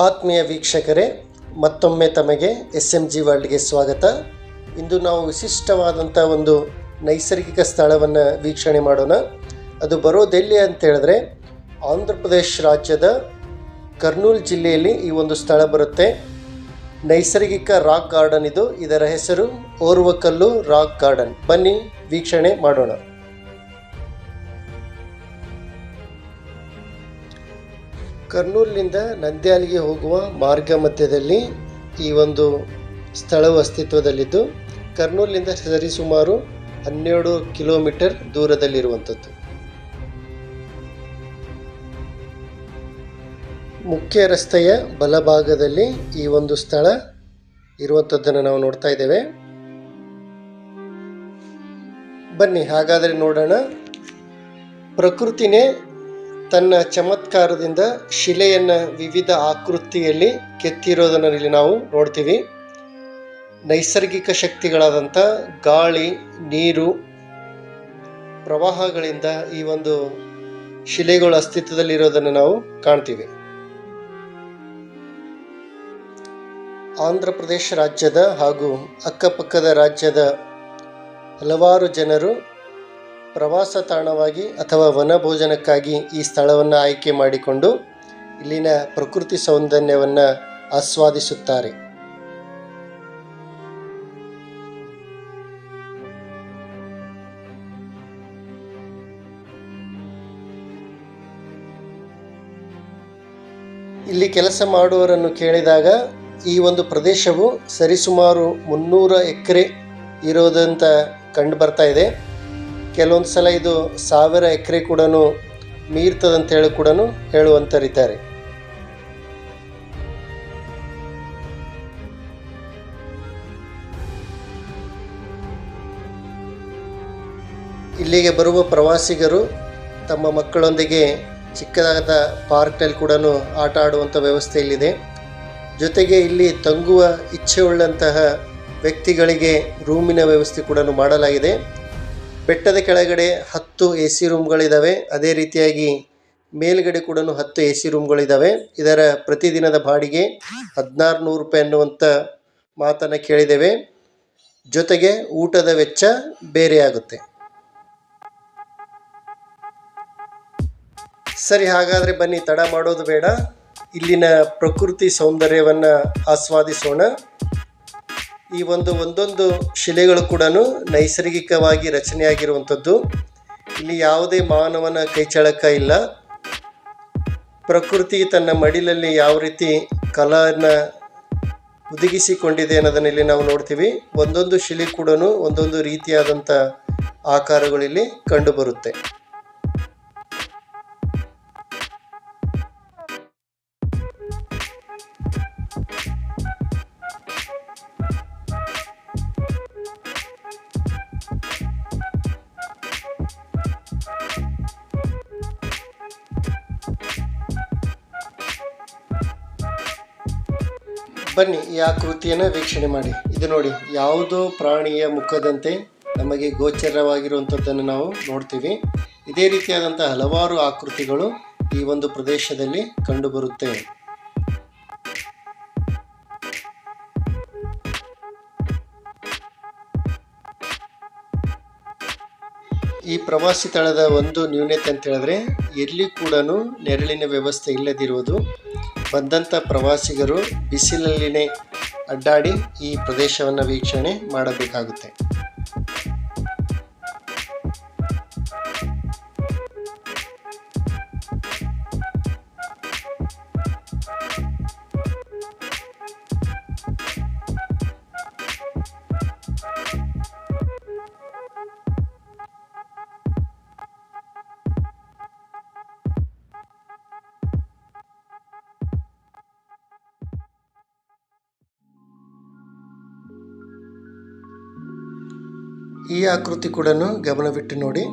ಆತ್ಮೀಯ ವೀಕ್ಷಕರೇ, ಮತ್ತೊಮ್ಮೆ ತಮಗೆ SMG ವರ್ಲ್ಡ್ಗೆ ಸ್ವಾಗತ. ಇಂದು ನಾವು ವಿಶಿಷ್ಟವಾದಂಥ ಒಂದು ನೈಸರ್ಗಿಕ ಸ್ಥಳವನ್ನು ವೀಕ್ಷಣೆ ಮಾಡೋಣ. ಅದು ಬರೋದೆಲ್ಲಿ ಅಂತ ಹೇಳಿದ್ರೆ ಆಂಧ್ರ ಪ್ರದೇಶ ರಾಜ್ಯದ ಕರ್ನೂಲ್ ಜಿಲ್ಲೆಯಲ್ಲಿ ಈ ಒಂದು ಸ್ಥಳ ಬರುತ್ತೆ. ನೈಸರ್ಗಿಕ ರಾಕ್ ಗಾರ್ಡನ್ ಇದು. ಇದರ ಹೆಸರು ಓರ್ವಕಲ್ಲು ರಾಕ್ ಗಾರ್ಡನ್. ಬನ್ನಿ ವೀಕ್ಷಣೆ ಮಾಡೋಣ. ಕರ್ನೂಲಿನಿಂದ ನಂದ್ಯಾಲಿಗೆ ಹೋಗುವ ಮಾರ್ಗ ಮಧ್ಯದಲ್ಲಿ ಈ ಒಂದು ಸ್ಥಳವು ಅಸ್ತಿತ್ವದಲ್ಲಿದ್ದು, ಕರ್ನೂಲಿನಿಂದ ಸರಿಸುಮಾರು 12 ಕಿಲೋಮೀಟರ್ ದೂರದಲ್ಲಿರುವಂಥದ್ದು. ಮುಖ್ಯ ರಸ್ತೆಯ ಬಲಭಾಗದಲ್ಲಿ ಈ ಒಂದು ಸ್ಥಳ ಇರುವಂಥದ್ದನ್ನು ನಾವು ನೋಡ್ತಾ ಇದ್ದೇವೆ. ಬನ್ನಿ ಹಾಗಾದರೆ ನೋಡೋಣ. ಪ್ರಕೃತಿನೇ ತನ್ನ ಚಮತ್ಕಾರದಿಂದ ಶಿಲೆಯನ್ನು ವಿವಿಧ ಆಕೃತಿಯಲ್ಲಿ ಕೆತ್ತಿರೋದನ್ನು ಇಲ್ಲಿ ನಾವು ನೋಡ್ತೀವಿ. ನೈಸರ್ಗಿಕ ಶಕ್ತಿಗಳಾದಂಥ ಗಾಳಿ, ನೀರು, ಪ್ರವಾಹಗಳಿಂದ ಈ ಒಂದು ಶಿಲೆಗಳು ಅಸ್ತಿತ್ವದಲ್ಲಿರೋದನ್ನು ನಾವು ಕಾಣ್ತೀವಿ. ಆಂಧ್ರ ಪ್ರದೇಶ ರಾಜ್ಯದ ಹಾಗೂ ಅಕ್ಕಪಕ್ಕದ ರಾಜ್ಯದ ಹಲವಾರು ಜನರು ಪ್ರವಾಸ ತಾಣವಾಗಿ ಅಥವಾ ವನಭೋಜನಕ್ಕಾಗಿ ಈ ಸ್ಥಳವನ್ನು ಆಯ್ಕೆ ಮಾಡಿಕೊಂಡು ಇಲ್ಲಿನ ಪ್ರಕೃತಿ ಸೌಂದರ್ಯವನ್ನು ಆಸ್ವಾದಿಸುತ್ತಾರೆ. ಇಲ್ಲಿ ಕೆಲಸ ಮಾಡುವವರನ್ನು ಕೇಳಿದಾಗ ಈ ಒಂದು ಪ್ರದೇಶವು ಸರಿಸುಮಾರು 300 ಎಕರೆ ಇರೋದಂತ ಕಂಡು ಬರ್ತಾ ಇದೆ. ಕೆಲವೊಂದು ಸಲ ಇದು 1000 ಎಕರೆ ಕೂಡ ಮೀರ್ತದಂತ ಹೇಳಿ ಕೂಡ ಹೇಳುವಂತರಿದ್ದಾರೆ. ಇಲ್ಲಿಗೆ ಬರುವ ಪ್ರವಾಸಿಗರು ತಮ್ಮ ಮಕ್ಕಳೊಂದಿಗೆ ಚಿಕ್ಕದಾದ ಪಾರ್ಕ್ನಲ್ಲಿ ಕೂಡ ಆಟ ಆಡುವಂಥ ವ್ಯವಸ್ಥೆ ಇಲ್ಲಿದೆ. ಜೊತೆಗೆ ಇಲ್ಲಿ ತಂಗುವ ಇಚ್ಛೆ ಉಳ್ಳಂತಹ ವ್ಯಕ್ತಿಗಳಿಗೆ ರೂಮಿನ ವ್ಯವಸ್ಥೆ ಕೂಡ ಮಾಡಲಾಗಿದೆ. ಬೆಟ್ಟದ ಕೆಳಗಡೆ 10 AC ರೂಮ್ಗಳಿದ್ದಾವೆ. ಅದೇ ರೀತಿಯಾಗಿ ಮೇಲ್ಗಡೆ ಕೂಡ 10 AC ರೂಮ್ಗಳಿದ್ದಾವೆ. ಇದರ ಪ್ರತಿದಿನದ ಬಾಡಿಗೆ 1600 ರೂಪಾಯಿ ಅನ್ನುವಂಥ ಮಾತನ್ನು ಕೇಳಿದ್ದೇವೆ. ಜೊತೆಗೆ ಊಟದ ವೆಚ್ಚ ಬೇರೆ ಆಗುತ್ತೆ. ಸರಿ, ಹಾಗಾದರೆ ಬನ್ನಿ, ತಡ ಮಾಡೋದು ಬೇಡ, ಇಲ್ಲಿನ ಪ್ರಕೃತಿ ಸೌಂದರ್ಯವನ್ನು ಆಸ್ವಾದಿಸೋಣ. ಈ ಒಂದೊಂದು ಶಿಲೆಗಳು ಕೂಡ ನೈಸರ್ಗಿಕವಾಗಿ ರಚನೆಯಾಗಿರುವಂಥದ್ದು. ಇಲ್ಲಿ ಯಾವುದೇ ಮಾನವನ ಕೈಚಳಕ ಇಲ್ಲ. ಪ್ರಕೃತಿ ತನ್ನ ಮಡಿಲಲ್ಲಿ ಯಾವ ರೀತಿ ಕಲಾನ ಒದಗಿಸಿಕೊಂಡಿದೆ ಅನ್ನೋದನ್ನು ಇಲ್ಲಿ ನಾವು ನೋಡ್ತೀವಿ. ಒಂದೊಂದು ಶಿಲೆ ಕೂಡ ಒಂದೊಂದು ರೀತಿಯಾದಂಥ ಆಕಾರಗಳಿಲ್ಲಿ ಕಂಡುಬರುತ್ತೆ. ಬನ್ನಿ ಈ ಆಕೃತಿಯನ್ನು ವೀಕ್ಷಣೆ ಮಾಡಿ. ಇದು ನೋಡಿ, ಯಾವುದೋ ಪ್ರಾಣಿಯ ಮುಖದಂತೆ ನಮಗೆ ಗೋಚರವಾಗಿರುವಂಥದ್ದನ್ನು ನಾವು ನೋಡ್ತೀವಿ. ಇದೇ ರೀತಿಯಾದಂಥ ಹಲವಾರು ಆಕೃತಿಗಳು ಈ ಒಂದು ಪ್ರದೇಶದಲ್ಲಿ ಕಂಡುಬರುತ್ತೆ. ಈ ಪ್ರವಾಸಿ ಸ್ಥಳದ ಒಂದು ನ್ಯೂನತೆ ಅಂತ ಹೇಳಿದ್ರೆ ಎಲ್ಲಿ ಕೂಡ ನೆರಳಿನ ವ್ಯವಸ್ಥೆ ಇಲ್ಲದಿರುವುದು. ಬಂದಂಥ ಪ್ರವಾಸಿಗರು ಬಿಸಿಲಲ್ಲಿನೇ ಅಡ್ಡಾಡಿ ಈ ಪ್ರದೇಶವನ್ನು ವೀಕ್ಷಣೆ ಮಾಡಬೇಕಾಗುತ್ತೆ. ಈ ಆಕೃತಿ ಕೂಡ ಗಮನವಿಟ್ಟು ನೋಡಿ.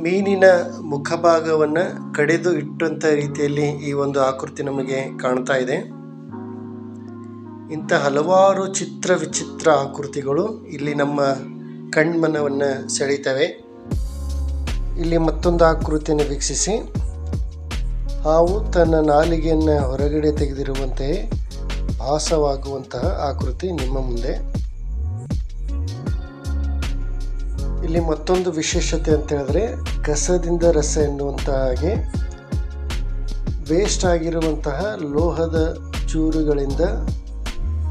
ಮೀನಿನ ಮುಖಭಾಗವನ್ನು ಕಡೆದು ಇಟ್ಟಂಥ ರೀತಿಯಲ್ಲಿ ಈ ಒಂದು ಆಕೃತಿ ನಮಗೆ ಕಾಣ್ತಾ ಇದೆ. ಇಂಥ ಹಲವಾರು ವಿಚಿತ್ರ ಆಕೃತಿಗಳು ಇಲ್ಲಿ ನಮ್ಮ ಕಣ್ಮನವನ್ನು ಸೆಳೀತವೆ. ಇಲ್ಲಿ ಮತ್ತೊಂದು ಆಕೃತಿಯನ್ನು ವೀಕ್ಷಿಸಿ. ಹಾವು ತನ್ನ ನಾಲಿಗೆಯನ್ನು ಹೊರಗಡೆ ತೆಗೆದಿರುವಂತೆಯೇ ಭಾಸವಾಗುವಂತಹ ಆಕೃತಿ ನಿಮ್ಮ ಮುಂದೆ. ಇಲ್ಲಿ ಮತ್ತೊಂದು ವಿಶೇಷತೆ ಅಂತ ಹೇಳಿದ್ರೆ, ಕಸದಿಂದ ರಸ ಎನ್ನುವಂತಹ ಹಾಗೆ ವೇಸ್ಟ್ ಆಗಿರುವಂತಹ ಲೋಹದ ಚೂರುಗಳಿಂದ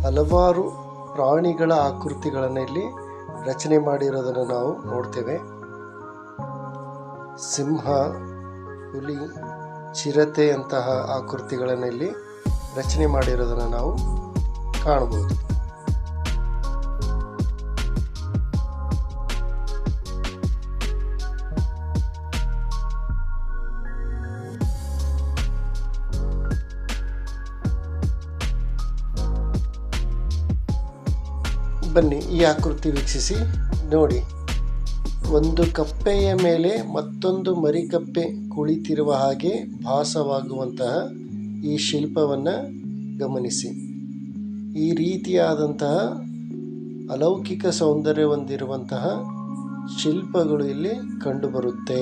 ಹಲವಾರು ಪ್ರಾಣಿಗಳ ಆಕೃತಿಗಳನ್ನು ಇಲ್ಲಿ ರಚನೆ ಮಾಡಿರೋದನ್ನು ನಾವು ನೋಡ್ತೇವೆ. ಸಿಂಹ, ಹುಲಿ, ಚಿರತೆ ಅಂತಹ ಆಕೃತಿಗಳನ್ನು ಇಲ್ಲಿ ರಚನೆ ಮಾಡಿರೋದನ್ನು ನಾವು ಕಾಣಬಹುದು. ಬನ್ನಿ ಈ ಆಕೃತಿ ವೀಕ್ಷಿಸಿ ನೋಡಿ. ಒಂದು ಕಪ್ಪೆಯ ಮೇಲೆ ಮತ್ತೊಂದು ಮರಿಕಪ್ಪೆ ಕುಳಿತಿರುವ ಹಾಗೆ ಭಾಸವಾಗುವಂತಹ ಈ ಶಿಲ್ಪವನ್ನು ಗಮನಿಸಿ. ಈ ರೀತಿಯಾದಂತಹ ಅಲೌಕಿಕ ಸೌಂದರ್ಯ ಹೊಂದಿರುವಂತಹ ಶಿಲ್ಪಗಳು ಇಲ್ಲಿ ಕಂಡುಬರುತ್ತೆ.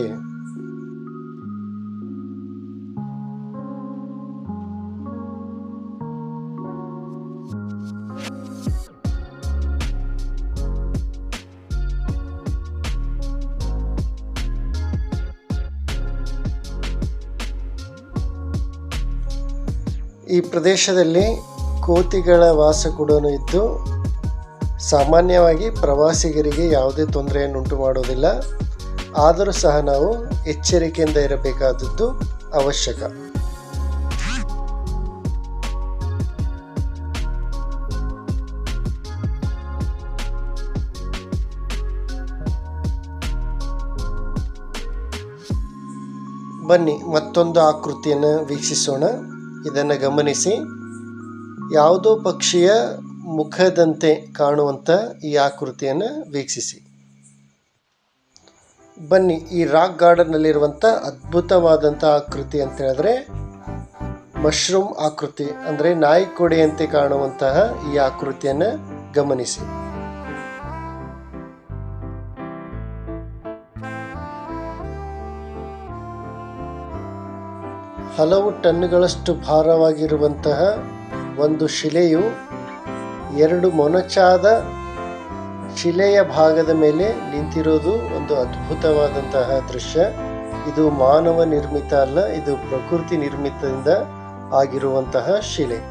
ಈ ಪ್ರದೇಶದಲ್ಲಿ ಕೋತಿಗಳ ವಾಸ ಕೂಡ ಇದ್ದು ಸಾಮಾನ್ಯವಾಗಿ ಪ್ರವಾಸಿಗರಿಗೆ ಯಾವುದೇ ತೊಂದರೆಯನ್ನುಂಟು ಮಾಡುವುದಿಲ್ಲ. ಆದರೂ ಸಹ ನಾವು ಎಚ್ಚರಿಕೆಯಿಂದ ಇರಬೇಕಾದದ್ದು ಅವಶ್ಯಕ. ಬನ್ನಿ ಮತ್ತೊಂದು ಆಕೃತಿಯನ್ನು ವೀಕ್ಷಿಸೋಣ. ಇದನ್ನು ಗಮನಿಸಿ. ಯಾವುದೋ ಪಕ್ಷಿಯ ಮುಖದಂತೆ ಕಾಣುವಂಥ ಈ ಆಕೃತಿಯನ್ನು ವೀಕ್ಷಿಸಿ. ಬನ್ನಿ ಈ ರಾಕ್ ಗಾರ್ಡನ್ನಲ್ಲಿರುವಂಥ ಅದ್ಭುತವಾದಂಥ ಆಕೃತಿ ಅಂತ ಹೇಳಿದ್ರೆ ಮಶ್ರೂಮ್ ಆಕೃತಿ, ಅಂದರೆ ನಾಯಿ ಕೊಡೆಯಂತೆ ಕಾಣುವಂತಹ ಈ ಆಕೃತಿಯನ್ನು ಗಮನಿಸಿ. ಹಲವು ಟನ್ಗಳಷ್ಟು ಭಾರವಾಗಿರುವಂತಹ ಒಂದು ಶಿಲೆಯು ಎರಡು ಮೊನಚಾದ ಶಿಲೆಯ ಭಾಗದ ಮೇಲೆ ನಿಂತಿರೋದು ಒಂದು ಅದ್ಭುತವಾದಂತಹ ದೃಶ್ಯ. ಇದು ಮಾನವ ನಿರ್ಮಿತ ಅಲ್ಲ, ಇದು ಪ್ರಕೃತಿ ನಿರ್ಮಿತದಿಂದ ಆಗಿರುವಂತಹ ಶಿಲೆ.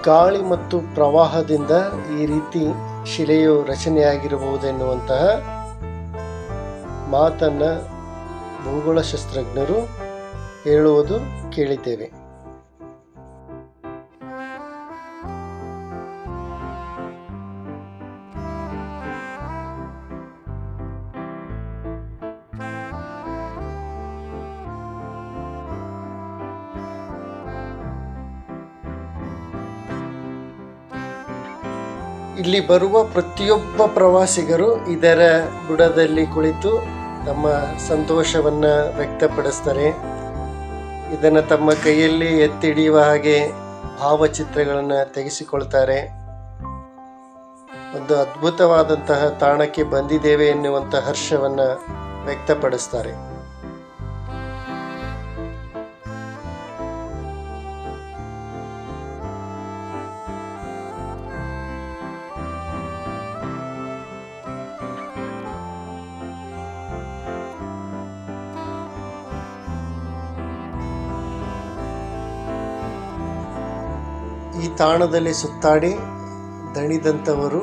ಗಾಳಿ ಮತ್ತು ಪ್ರವಾಹದಿಂದ ಈ ರೀತಿ ಶಿಲೆಯು ರಚನೆಯಾಗಿರಬಹುದೆನ್ನುವಂತಹ ಮಾತನ್ನು ಭೂಗೋಳಶಾಸ್ತ್ರಜ್ಞರು ಹೇಳುವುದು ಕೇಳಿದ್ದೇವೆ. ಇಲ್ಲಿ ಬರುವ ಪ್ರತಿಯೊಬ್ಬ ಪ್ರವಾಸಿಗರು ಇದರ ಬುಡದಲ್ಲಿ ಕುಳಿತು ತಮ್ಮ ಸಂತೋಷವನ್ನು ವ್ಯಕ್ತಪಡಿಸ್ತಾರೆ. ಇದನ್ನು ತಮ್ಮ ಕೈಯಲ್ಲಿ ಎತ್ತಿಡಿಯುವ ಹಾಗೆ ಭಾವಚಿತ್ರಗಳನ್ನು ತೆಗೆಸಿಕೊಳ್ತಾರೆ. ಒಂದು ಅದ್ಭುತವಾದಂತಹ ತಾಣಕ್ಕೆ ಬಂದಿದ್ದೇವೆ ಎನ್ನುವಂಥ ಹರ್ಷವನ್ನು ವ್ಯಕ್ತಪಡಿಸ್ತಾರೆ. ಈ ತಾಣದಲ್ಲಿ ಸುತ್ತಾಡಿ ದಣಿದಂಥವರು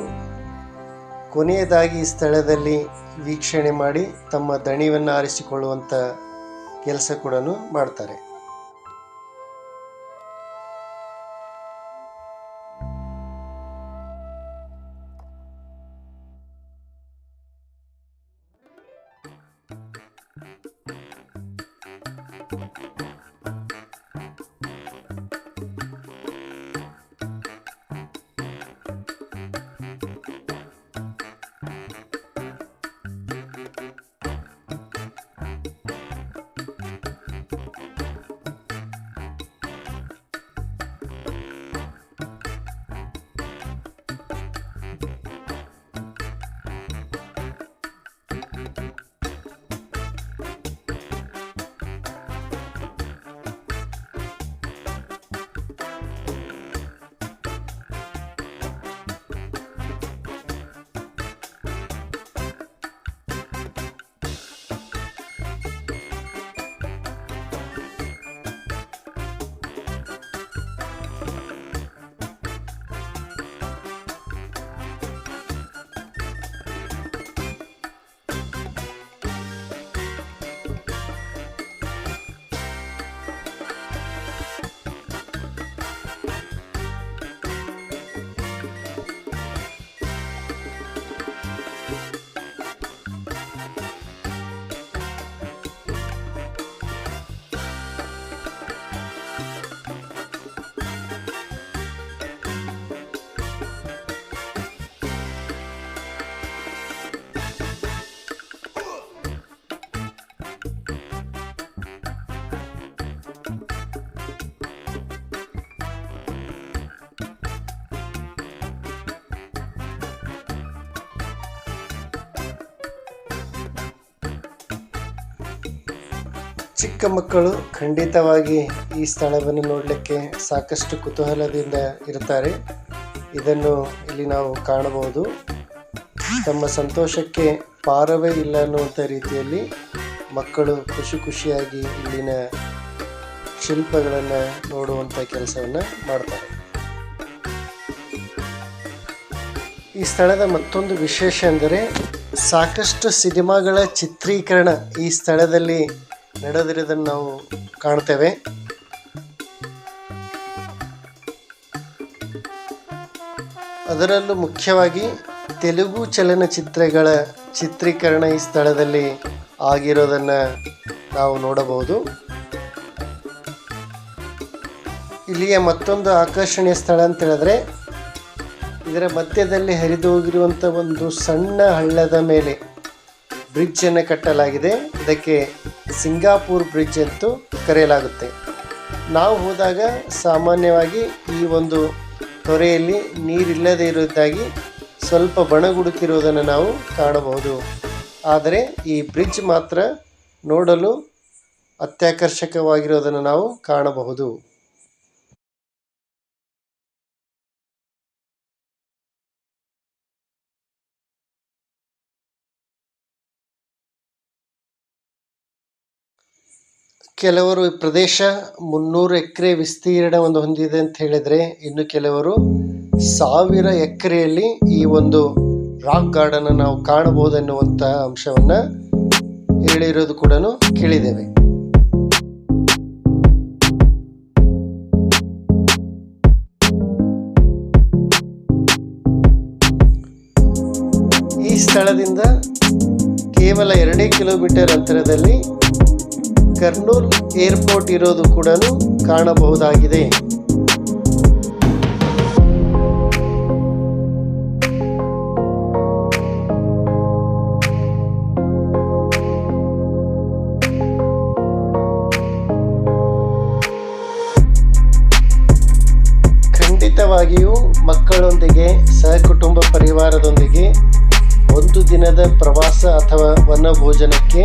ಕೊನೆಯದಾಗಿ ಈ ಸ್ಥಳದಲ್ಲಿ ವೀಕ್ಷಣೆ ಮಾಡಿ ತಮ್ಮ ದಣಿವನ್ನು ಆರಿಸಿಕೊಳ್ಳುವಂಥ ಕೆಲಸ ಕೂಡ ಮಾಡ್ತಾರೆ. ಚಿಕ್ಕ ಮಕ್ಕಳು ಖಂಡಿತವಾಗಿ ಈ ಸ್ಥಳವನ್ನು ನೋಡಲಿಕ್ಕೆ ಸಾಕಷ್ಟು ಕುತೂಹಲದಿಂದ ಇರ್ತಾರೆ. ಇದನ್ನು ಇಲ್ಲಿ ನಾವು ಕಾಣಬಹುದು. ತಮ್ಮ ಸಂತೋಷಕ್ಕೆ ಪಾರವೇ ಇಲ್ಲ ಅನ್ನುವಂಥ ರೀತಿಯಲ್ಲಿ ಮಕ್ಕಳು ಖುಷಿಯಾಗಿ ಇಲ್ಲಿನ ಶಿಲ್ಪಗಳನ್ನು ನೋಡುವಂಥ ಕೆಲಸವನ್ನು ಮಾಡ್ತಾರೆ. ಈ ಸ್ಥಳದ ಮತ್ತೊಂದು ವಿಶೇಷ ಎಂದರೆ ಸಾಕಷ್ಟು ಸಿನಿಮಾಗಳ ಚಿತ್ರೀಕರಣ ಈ ಸ್ಥಳದಲ್ಲಿ ನಡೆದಿರೋದನ್ನು ನಾವು ಕಾಣ್ತೇವೆ. ಅದರಲ್ಲೂ ಮುಖ್ಯವಾಗಿ ತೆಲುಗು ಚಲನಚಿತ್ರಗಳ ಚಿತ್ರೀಕರಣ ಈ ಸ್ಥಳದಲ್ಲಿ ಆಗಿರೋದನ್ನು ನಾವು ನೋಡಬಹುದು. ಇಲ್ಲಿಯ ಮತ್ತೊಂದು ಆಕರ್ಷಣೀಯ ಸ್ಥಳ ಅಂತ ಹೇಳಿದ್ರೆ ಇದರ ಮಧ್ಯದಲ್ಲಿ ಹರಿದು ಹೋಗಿರುವಂಥ ಒಂದು ಸಣ್ಣ ಹಳ್ಳದ ಮೇಲೆ ಬ್ರಿಡ್ಜನ್ನು ಕಟ್ಟಲಾಗಿದೆ. ಇದಕ್ಕೆ ಸಿಂಗಾಪುರ್ ಬ್ರಿಡ್ಜ್ ಅಂತೂ ಕರೆಯಲಾಗುತ್ತೆ. ನಾವು ಹೋದಾಗ ಸಾಮಾನ್ಯವಾಗಿ ಈ ಒಂದು ತೊರೆಯಲ್ಲಿ ನೀರಿಲ್ಲದೆ ಇರುವುದಾಗಿ ಸ್ವಲ್ಪ ಬಣಗುಡುತ್ತಿರುವುದನ್ನು ನಾವು ಕಾಣಬಹುದು. ಆದರೆ ಈ ಬ್ರಿಡ್ಜ್ ಮಾತ್ರ ನೋಡಲು ಅತ್ಯಾಕರ್ಷಕವಾಗಿರೋದನ್ನು ನಾವು ಕಾಣಬಹುದು. ಕೆಲವರು ಈ ಪ್ರದೇಶ 300 ಎಕರೆ ವಿಸ್ತೀರ್ಣವನ್ನು ಹೊಂದಿದೆ ಅಂತ ಹೇಳಿದರೆ, ಇನ್ನು ಕೆಲವರು 1000 ಎಕರೆಯಲ್ಲಿ ಈ ಒಂದು ರಾಕ್ ಗಾರ್ಡನ್ ನಾವು ಕಾಣಬಹುದು ಎನ್ನುವಂಥ ಅಂಶವನ್ನು ಹೇಳಿರೋದು ಕೂಡ ಕೇಳಿದ್ದೇವೆ. ಈ ಸ್ಥಳದಿಂದ ಕೇವಲ 2 ಕಿಲೋಮೀಟರ್ ಅಂತರದಲ್ಲಿ ಕರ್ನೂಲ್ ಏರ್ಪೋರ್ಟ್ ಇರೋದು ಕೂಡ ಕಾಣಬಹುದಾಗಿದೆ. ಖಂಡಿತವಾಗಿಯೂ ಮಕ್ಕಳೊಂದಿಗೆ ಸಹಕುಟುಂಬ ಪರಿವಾರದೊಂದಿಗೆ ಒಂದು ದಿನದ ಪ್ರವಾಸ ಅಥವಾ ವನಭೋಜನಕ್ಕೆ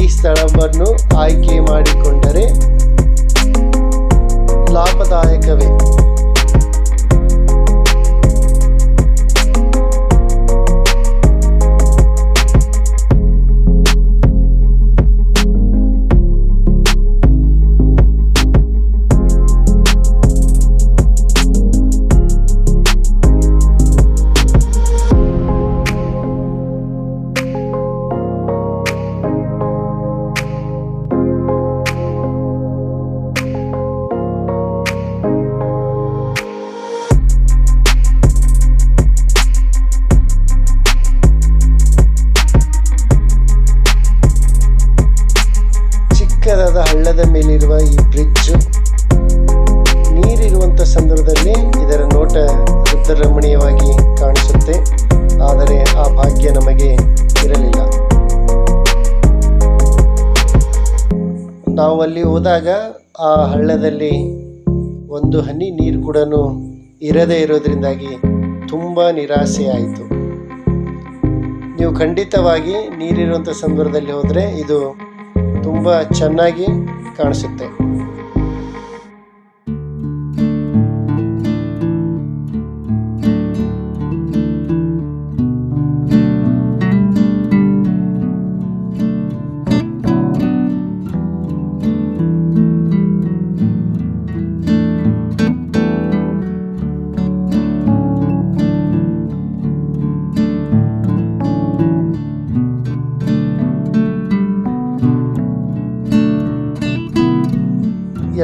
ಈ ಸ್ಥಳವನ್ನು ಆಯ್ಕೆ ಮಾಡಿಕೊಂಡರೆ ಲಾಭದಾಯಕವೇ. ಚಿಕ್ಕದಾದ ಹಳ್ಳದ ಮೇಲಿರುವ ಈ ಬ್ರಿಡ್ಜ್ ನೀರಿರುವಂಥ ಸಂದರ್ಭದಲ್ಲಿ ಇದರ ನೋಟ ರುದ್ರರಮಣೀಯವಾಗಿ ಕಾಣಿಸುತ್ತೆ. ಆದರೆ ಆ ಭಾಗ್ಯ ನಮಗೆ ಇರಲಿಲ್ಲ. ನಾವು ಅಲ್ಲಿ ಹೋದಾಗ ಆ ಹಳ್ಳದಲ್ಲಿ ಒಂದು ಹನಿ ನೀರು ಕೂಡ ಇರದೇ ಇರೋದ್ರಿಂದಾಗಿ ತುಂಬ ನಿರಾಸೆ ಆಯಿತು. ನೀವು ಖಂಡಿತವಾಗಿ ನೀರಿರುವಂಥ ಸಂದರ್ಭದಲ್ಲಿ ಹೋದರೆ ಇದು ತುಂಬ ಚೆನ್ನಾಗಿ ಕಾಣಿಸುತ್ತೆ.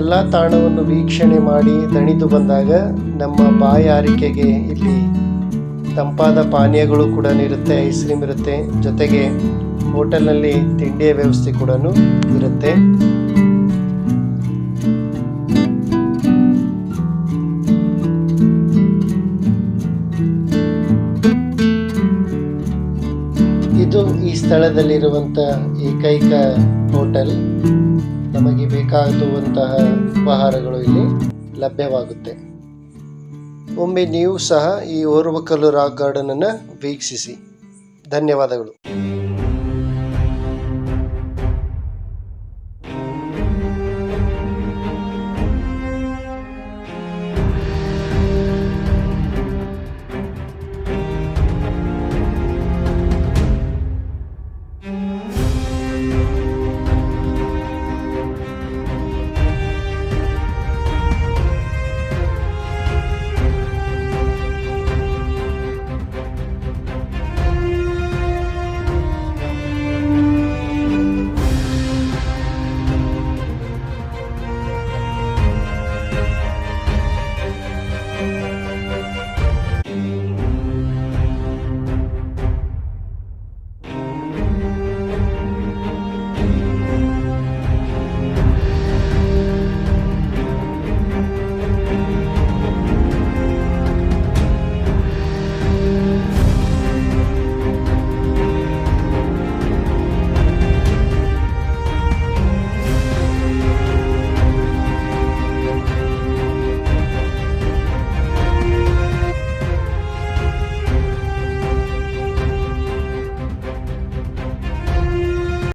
ಎಲ್ಲ ತಾಣವನ್ನು ವೀಕ್ಷಣೆ ಮಾಡಿ ದಣಿದು ಬಂದಾಗ ನಮ್ಮ ಬಾಯಾರಿಕೆಗೆ ಇಲ್ಲಿ ತಂಪಾದ ಪಾನೀಯಗಳು ಕೂಡ ಇರುತ್ತೆ, ಐಸ್ ಕ್ರೀಮ್ ಇರುತ್ತೆ, ಜೊತೆಗೆ ಹೋಟೆಲ್ನಲ್ಲಿ ತಿಂಡಿಯ ವ್ಯವಸ್ಥೆ ಕೂಡ ಇರುತ್ತೆ. ಇದು ಈ ಸ್ಥಳದಲ್ಲಿರುವಂಥ ಏಕೈಕ ಹೋಟೆಲ್. ನಮಗೆ ಬೇಕಾಗುವಂತಹ ಉಪಹಾರಗಳು ಇಲ್ಲಿ ಲಭ್ಯವಾಗುತ್ತೆ. ಒಮ್ಮೆ ನೀವು ಸಹ ಈ ಓರ್ವಕಲ್ಲು ರಾಕ್ ಗಾರ್ಡನನ್ನು ವೀಕ್ಷಿಸಿ. ಧನ್ಯವಾದಗಳು.